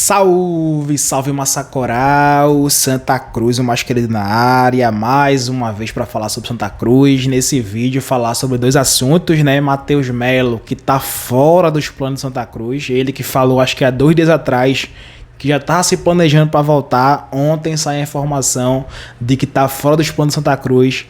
Salve, salve Massa Coral, Santa Cruz, o mais querido na área, mais uma vez para falar sobre Santa Cruz. Nesse vídeo falar sobre dois assuntos, né? Matheus Melo, que tá fora dos planos de Santa Cruz, ele que falou acho que há 2 dias atrás que já tava se planejando para voltar. Ontem saiu a informação de que tá fora dos planos de Santa Cruz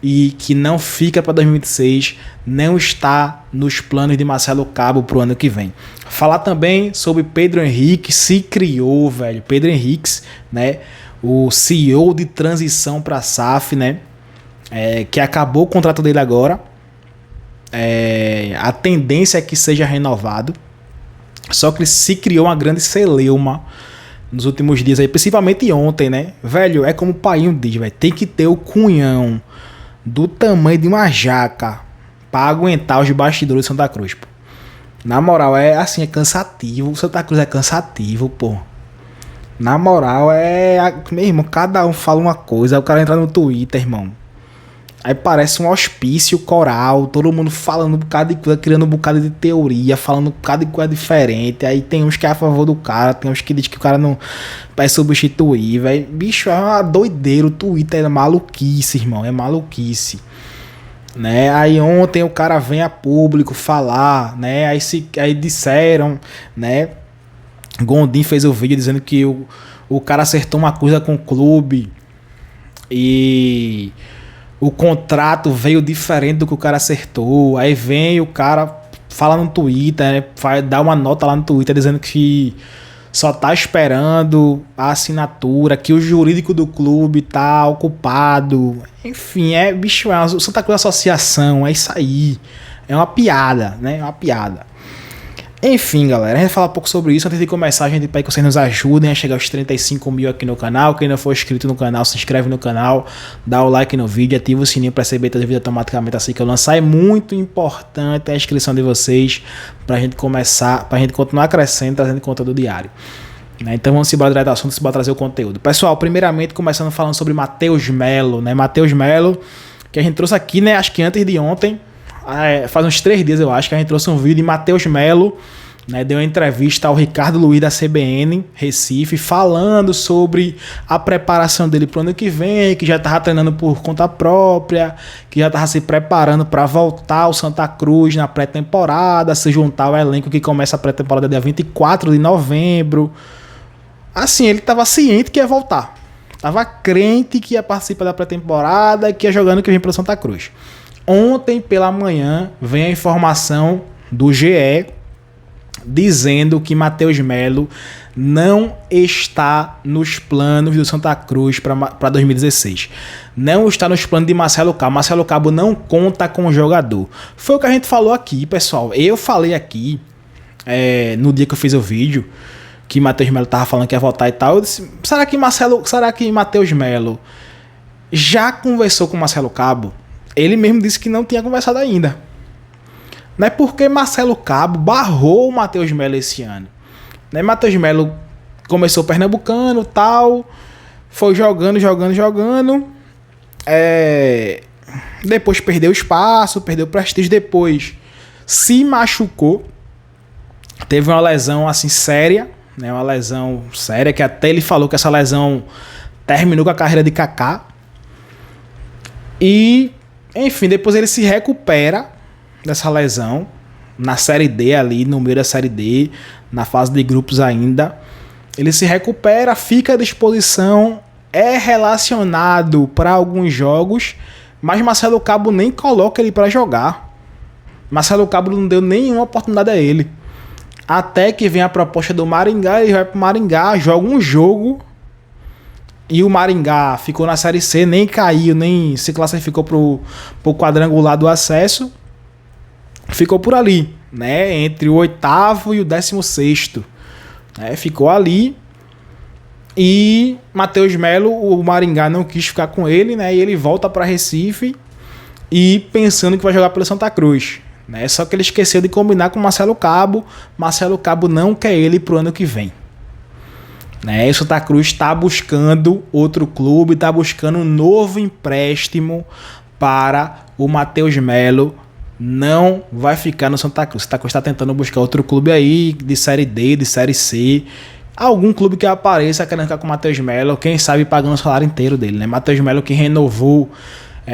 e que não fica para 2026, não está nos planos de Marcelo Cabo pro ano que vem. Falar também sobre Pedro Henrique, se criou, velho, Pedro Henrique, né, o CEO de transição para SAF, né, que acabou o contrato dele agora, a tendência é que seja renovado, só que se criou uma grande celeuma nos últimos dias aí, principalmente ontem, né, velho, é como o Painho diz, velho, tem que ter o cunhão do tamanho de uma jaca pra aguentar os bastidores de Santa Cruz, pô. Na moral, é assim, é cansativo. O Santa Cruz é cansativo, pô. Na moral, meu irmão, cada um fala uma coisa. Aí o cara entra no Twitter, irmão. Aí parece um hospício coral. Todo mundo falando um bocado de coisa, criando um bocado de teoria, falando um bocado de coisa diferente. Aí tem uns que é a favor do cara, tem uns que diz que o cara não vai substituir, velho. Bicho, é uma doideira. O Twitter é maluquice, irmão. É maluquice. Né? Aí ontem o cara vem a público falar, né? Aí disseram, né? Gondim fez o vídeo dizendo que o cara acertou uma coisa com o clube e o contrato veio diferente do que o cara acertou. Aí vem o cara fala no Twitter, né? Dá uma nota lá no Twitter dizendo que só tá esperando a assinatura, que o jurídico do clube tá ocupado. Enfim, bicho, é o Santa Cruz Associação, é isso aí. É uma piada, né? É uma piada. Enfim, galera, a gente vai falar um pouco sobre isso. Antes de começar, a gente pede que vocês nos ajudem a chegar aos 35 mil aqui no canal. Quem não for inscrito no canal, se inscreve no canal, dá o like no vídeo, ativa o sininho para receber todas as vídeos automaticamente assim que eu lançar. É muito importante a inscrição de vocês pra gente começar, pra gente continuar crescendo, trazendo conteúdo diário. Então vamos embora direto ao assunto, embora trazer o conteúdo. Pessoal, primeiramente começando falando sobre Matheus Melo, né? Matheus Melo, que a gente trouxe aqui, né? Acho que antes de ontem, faz uns 3 dias eu acho, que a gente trouxe um vídeo de Matheus Melo, né? Deu uma entrevista ao Ricardo Luiz da CBN Recife, falando sobre a preparação dele pro ano que vem, que já tava treinando por conta própria, que já tava se preparando para voltar ao Santa Cruz na pré-temporada, se juntar ao elenco que começa a pré-temporada dia 24 de novembro. Assim, ele tava ciente que ia voltar. Tava crente que ia participar da pré-temporada e que ia jogando que vem pelo Santa Cruz. Ontem pela manhã vem a informação do GE dizendo que Matheus Melo não está nos planos do Santa Cruz para 2016. Não está nos planos de Marcelo Cabo. Marcelo Cabo não conta com o jogador. Foi o que a gente falou aqui, pessoal. Eu falei aqui, no dia que eu fiz o vídeo, que Matheus Melo tava falando que ia voltar e tal. Eu disse, será que Matheus Melo já conversou com Marcelo Cabo? Ele mesmo disse que não tinha conversado ainda. Não é porque Marcelo Cabo barrou o Matheus Melo esse ano. Né? Matheus Melo começou pernambucano e tal. Foi jogando. Depois perdeu espaço, perdeu prestígio. Depois se machucou. Teve uma lesão assim séria. Né? Uma lesão séria que até ele falou que essa lesão terminou com a carreira de Kaká. E enfim, depois ele se recupera dessa lesão na Série D ali, no meio da Série D, na fase de grupos ainda. Ele se recupera, fica à disposição, é relacionado para alguns jogos, mas Marcelo Cabo nem coloca ele para jogar. Marcelo Cabo não deu nenhuma oportunidade a ele. Até que vem a proposta do Maringá, ele vai pro Maringá, joga um jogo. E o Maringá ficou na Série C, nem caiu, nem se classificou pro quadrangular do acesso. Ficou por ali, né? Entre o 8º e o 16º. Né? Ficou ali. E Matheus Melo, o Maringá não quis ficar com ele, né? E ele volta para Recife e pensando que vai jogar pelo Santa Cruz. Né? Só que ele esqueceu de combinar com Marcelo Cabo. Marcelo Cabo não quer ele pro ano que vem. Né? O Santa Cruz está buscando outro clube, está buscando um novo empréstimo para o Matheus Melo. Não vai ficar no Santa Cruz. O Santa Cruz está tentando buscar outro clube aí de Série D, de Série C, algum clube que apareça querendo ficar com o Matheus Melo, quem sabe pagando o salário inteiro dele, né? Matheus Melo que renovou,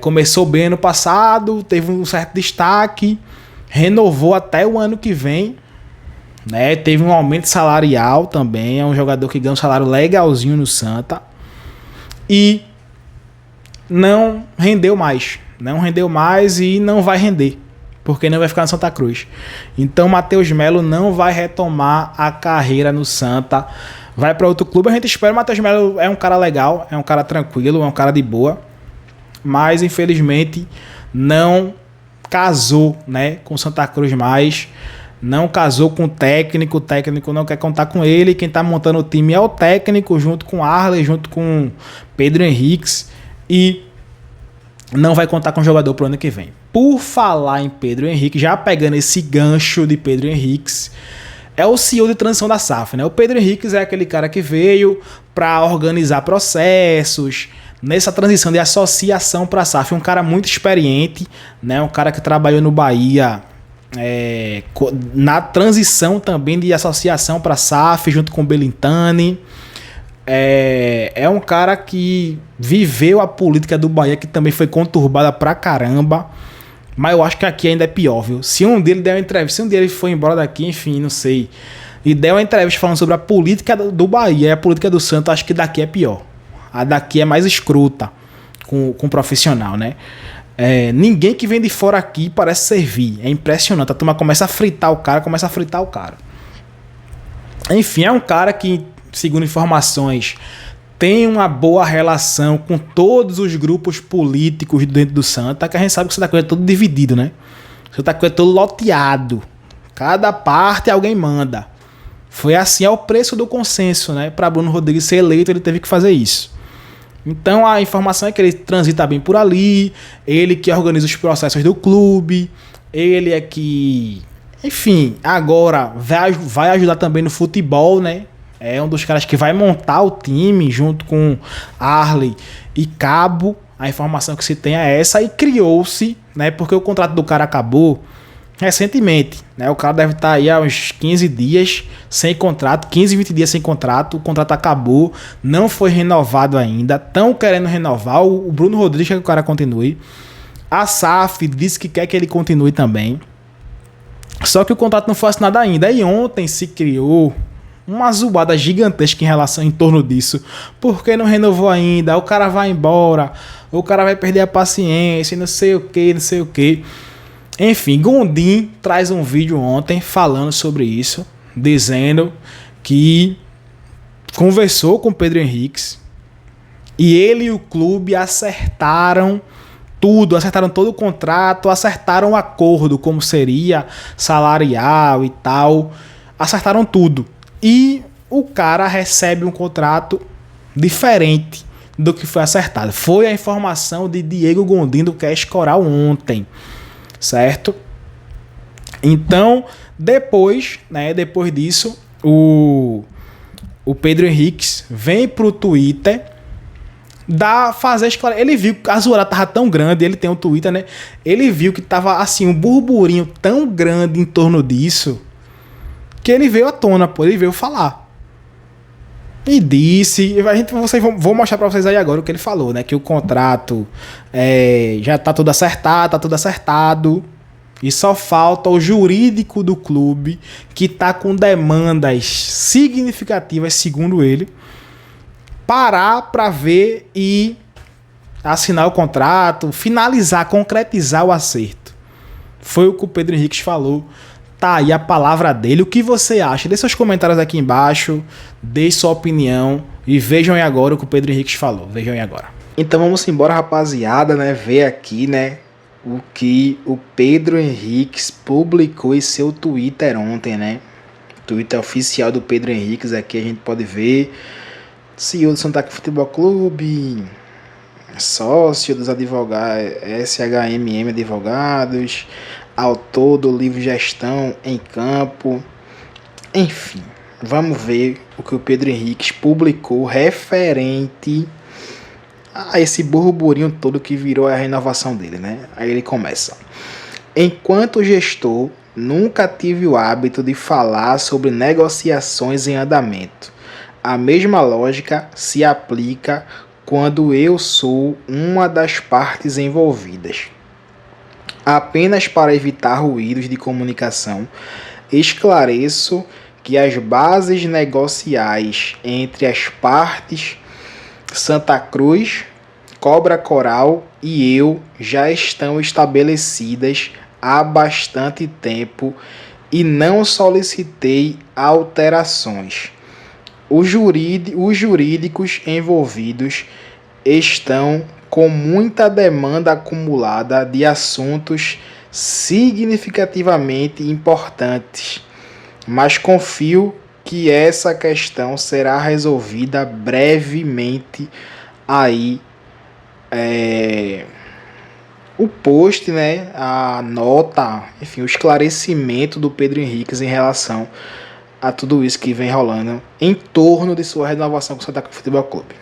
começou bem ano passado, teve um certo destaque, renovou até o ano que vem, né? Teve um aumento salarial também, é um jogador que ganha um salário legalzinho no Santa e não rendeu mais e não vai render, porque não vai ficar no Santa Cruz. Então Matheus Melo não vai retomar a carreira no Santa, vai para outro clube. A gente espera. O Matheus Melo é um cara legal, é um cara tranquilo, é um cara de boa, mas infelizmente não casou, né, com Santa Cruz mais, não casou com o técnico não quer contar com ele, quem tá montando o time é o técnico, junto com Arley, junto com Pedro Henriques, e não vai contar com o jogador pro ano que vem. Por falar em Pedro Henrique, já pegando esse gancho de Pedro Henriques, é o CEO de transição da SAF, né? O Pedro Henriques é aquele cara que veio para organizar processos nessa transição de associação para a SAF, um cara muito experiente, né? Um cara que trabalhou no Bahia na transição também de associação para a SAF, junto com o Belintani. É um cara que viveu a política do Bahia, que também foi conturbada pra caramba. Mas eu acho que aqui ainda é pior, viu? Se um dia ele der uma entrevista, se um dia ele foi embora daqui, enfim, não sei, e der uma entrevista falando sobre a política do Bahia e a política do Santos, acho que daqui é pior. A daqui é mais escrota com o profissional, né? Ninguém que vem de fora aqui parece servir. É impressionante. A turma começa a fritar o cara. Enfim, é um cara que, segundo informações, tem uma boa relação com todos os grupos políticos dentro do Santa, que a gente sabe que o Santa Cruz é todo dividido, né? O Santa Cruz é todo loteado. Cada parte alguém manda. Foi assim, é o preço do consenso, né? Para Bruno Rodrigues ser eleito, ele teve que fazer isso. Então a informação é que ele transita bem por ali, ele que organiza os processos do clube, ele é que, enfim, agora vai ajudar também no futebol, né? É um dos caras que vai montar o time junto com Arley e Cabo. A informação que se tem é essa, e criou-se, né? Porque o contrato do cara acabou recentemente, né? O cara deve estar aí há uns 15 dias sem contrato, 15, 20 dias sem contrato. O contrato acabou, não foi renovado ainda. Estão querendo renovar. O Bruno Rodrigues quer que o cara continue. A SAF disse que quer que ele continue também. Só que o contrato não foi assinado ainda. E ontem se criou uma zoada gigantesca em torno disso. Por que não renovou ainda? O cara vai embora, o cara vai perder a paciência, não sei o que. Enfim, Gondim traz um vídeo ontem falando sobre isso, dizendo que conversou com o Pedro Henriques e ele e o clube acertaram tudo, acertaram todo o contrato, acertaram o acordo, como seria salarial e tal, acertaram tudo. E o cara recebe um contrato diferente do que foi acertado. Foi a informação de Diego Gondim do Cash Coral ontem, certo? Então, depois disso, o Pedro Henriques vem pro Twitter fazer esclarecer. Ele viu que a zoada tava tão grande, ele tem um Twitter, né? Ele viu que tava assim um burburinho tão grande em torno disso, que ele veio à tona, pô, ele veio falar. E disse, vou mostrar pra vocês aí agora o que ele falou, né? Que o contrato já tá tudo acertado, e só falta o jurídico do clube, que tá com demandas significativas, segundo ele, parar pra ver e assinar o contrato, finalizar, concretizar o acerto. Foi o que o Pedro Henriques falou. Tá aí a palavra dele. O que você acha? Deixe seus comentários aqui embaixo, dê sua opinião e vejam aí agora o que o Pedro Henriques falou. Vejam aí agora. Então vamos embora, rapaziada, né? Ver aqui, né, o que o Pedro Henriques publicou em seu Twitter ontem, né? Twitter oficial do Pedro Henriques, aqui a gente pode ver. CEO do Santa Cruz Futebol Clube, sócio dos advogados, SHMM Advogados, autor do livro Gestão em Campo. Enfim, vamos ver o que o Pedro Henriques publicou referente a esse burburinho todo que virou a renovação dele, né? Aí ele começa: enquanto gestor, nunca tive o hábito de falar sobre negociações em andamento. A mesma lógica se aplica quando eu sou uma das partes envolvidas. Apenas para evitar ruídos de comunicação, esclareço que as bases negociais entre as partes Santa Cruz, Cobra Coral e eu já estão estabelecidas há bastante tempo e não solicitei alterações. Os jurídicos envolvidos estão com muita demanda acumulada de assuntos significativamente importantes, mas confio que essa questão será resolvida brevemente. Aí o post, né, a nota, enfim, o esclarecimento do Pedro Henriques em relação a tudo isso que vem rolando em torno de sua renovação com o Santa Cruz Futebol Clube.